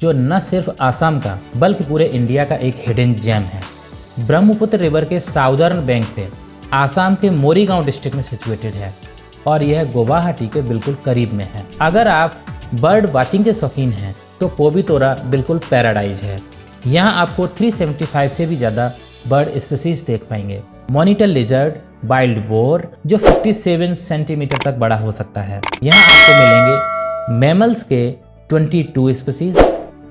जो न सिर्फ आसाम का बल्कि पूरे इंडिया का एक हिडन जेम है। ब्रह्मपुत्र रिवर के साउदर्न बैंक पे आसाम के मोरीगांव डिस्ट्रिक्ट में सिचुएटेड है और यह गुवाहाटी के बिल्कुल करीब में है। अगर आप बर्ड वाचिंग के शौकीन हैं तो पोबितोरा बिल्कुल पैराडाइज है। यहाँ आपको 375 से भी ज़्यादा बर्ड स्पीसीज देख पाएंगे। मॉनिटर लिजर्ड, वाइल्ड बोर जो 57 सेंटीमीटर तक बड़ा हो सकता है। यहाँ आपको मिलेंगे मैमल्स के 22 स्पीसीज,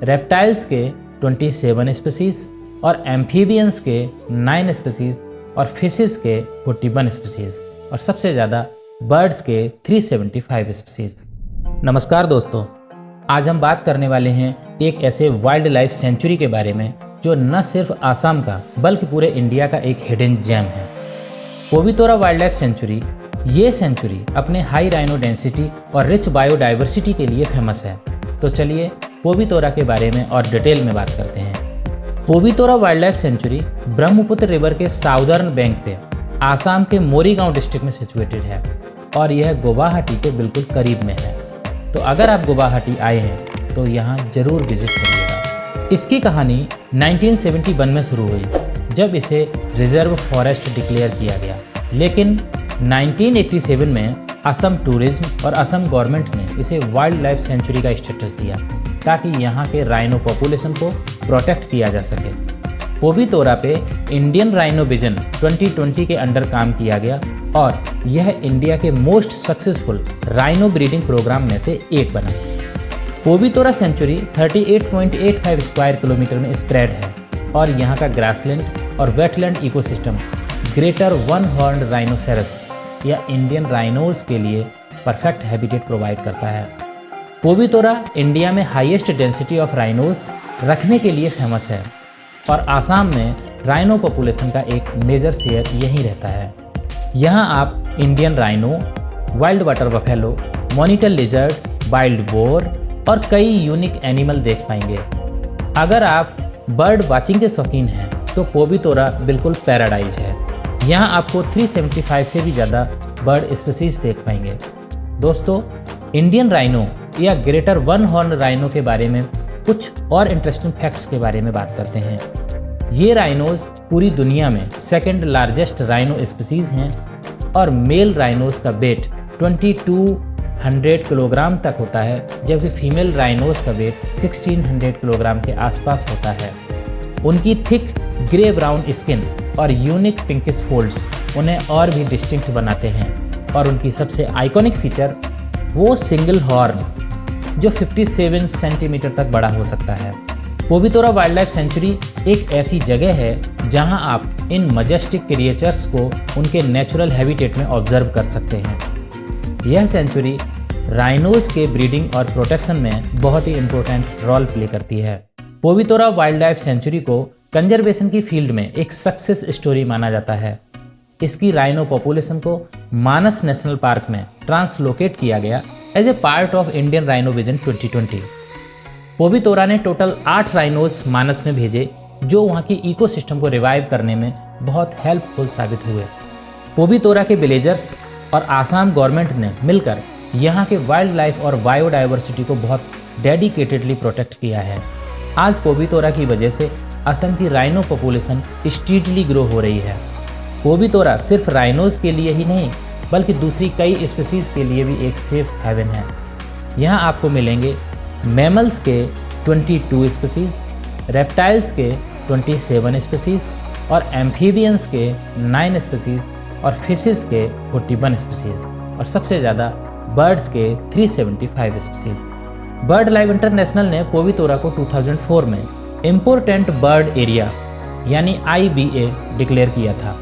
रेप्टाइल्स के 27 स्पीसीज और एम्फीबियंस के 9 स्पीसीज और फिशेस के 41 स्पीसीज और सबसे ज़्यादा बर्ड्स के 375 स्पीसीज। नमस्कार दोस्तों, आज हम बात करने वाले हैं एक ऐसे वाइल्ड लाइफ सेंचुरी के बारे में जो न सिर्फ आसाम का बल्कि पूरे इंडिया का एक हिडन जेम है। पोबितोरा वाइल्ड लाइफ सेंचुरी ये सेंचुरी अपने हाई राइनो डेंसिटी और रिच बायोडाइवर्सिटी के लिए फेमस है। तो चलिए पोबितोरा के बारे में और डिटेल में बात करते हैं। Pobitora wild life sanctuary Brahmaputra river के साउदर्न बैंक पे आसाम के मोरीगांव डिस्ट्रिक्ट में सिचुएटेड है और यह गुवाहाटी के बिल्कुल करीब में है। तो अगर आप गुवाहाटी आए हैं तो यहाँ जरूर विजिट करिएगा। इसकी कहानी 1971 में शुरू हुई जब इसे रिजर्व फॉरेस्ट डिक्लेयर किया गया, लेकिन 1987 में असम टूरिज्म और असम गवर्नमेंट ने इसे वाइल्ड लाइफ सेंचुरी का स्टेटस दिया ताकि यहाँ के राइनो पॉपुलेशन को प्रोटेक्ट किया जा सके। पोबितोरा पे इंडियन राइनो विजन 2020 के अंडर काम किया गया और यह इंडिया के most successful rhino breeding programme में से एक बना। पोबितोरा सेंचुरी 38.85 स्क्वायर किलोमीटर में स्प्रेड है और यहाँ का ग्रासलैंड और wetland ecosystem greater one horned rhinoceros या इंडियन राइनोज के लिए परफेक्ट हैबिटेट प्रोवाइड करता है। पोबितोरा इंडिया में हाईएस्ट डेंसिटी ऑफ राइनोज रखने के लिए फेमस है और आसाम में राइनो पॉपुलेशन का एक मेजर शेयर यहीं रहता है। यहाँ आप Indian rhino, wild water buffalo, monitor lizard, wild boar और कई यूनिक एनिमल देख पाएंगे। अगर आप बर्ड वाचिंग के शौकीन हैं तो पोबितोरा बिल्कुल पैराडाइज है। यहाँ आपको 375 से भी ज़्यादा बर्ड स्पीसीज देख पाएंगे। दोस्तों, इंडियन राइनो या ग्रेटर वन हॉर्न राइनो के बारे में कुछ और इंटरेस्टिंग फैक्ट्स के बारे में बात करते हैं। ये राइनोज पूरी दुनिया में सेकंड लार्जेस्ट राइनो स्पीसीज हैं और मेल राइनोज का वेट 2200 किलोग्राम तक होता है, जबकि फीमेल राइनोज का वेट 1600 किलोग्राम के आसपास होता है। उनकी थिक ग्रे ब्राउन स्किन और यूनिक पिंकिश फोल्ड्स उन्हें और भी डिस्टिंक्ट बनाते हैं और उनकी सबसे आइकॉनिक फीचर वो सिंगल हॉर्न जो 57 सेंटीमीटर तक बड़ा हो सकता है। पोबितोरा वाइल्ड लाइफ सेंचुरी एक ऐसी जगह है जहां आप इन मजेस्टिक क्रिएचर्स को उनके नेचुरल हैबिटेट में ऑब्जर्व कर सकते हैं। यह सेंचुरी राइनोज के ब्रीडिंग और प्रोटेक्शन में बहुत ही इम्पोर्टेंट रोल प्ले करती है। पोबितोरा वाइल्ड लाइफ सेंचुरी को कंजर्वेशन की फील्ड में एक सक्सेस स्टोरी माना जाता है। इसकी राइनो पॉपुलेशन को मानस नेशनल पार्क में ट्रांसलोकेट किया गया as a part of Indian rhino vision 2020। Pobitora ने टोटल 8 राइनोज मानस में भेजे जो वहाँ की इकोसिस्टम को रिवाइव करने में बहुत हेल्पफुल साबित हुए। पोबितोरा के विलेजर्स और आसाम गवर्नमेंट ने मिलकर यहाँ के वाइल्ड लाइफ और बायोडाइवर्सिटी को बहुत डेडिकेटेडली प्रोटेक्ट किया है। आज पोबितोरा की वजह से असम की राइनो पॉपुलेशन स्टीडली ग्रो हो रही है। पोबितोरा सिर्फ राइनोज के लिए ही नहीं बल्कि दूसरी कई स्पीसीज के लिए भी एक सेफ हेवन है। यहाँ आपको मिलेंगे मैमल्स के 22 स्पीसीज, रेप्टाइल्स के 27 स्पीसीज और एम्फीबियंस के 9 स्पीसीज और फिशेस के 41 स्पीसीज और सबसे ज़्यादा बर्ड्स के 375 स्पीसीज। बर्ड लाइफ इंटरनेशनल ने पोबितोरा को 2004 में इम्पोर्टेंट बर्ड एरिया यानी IBA डिक्लेयर किया था।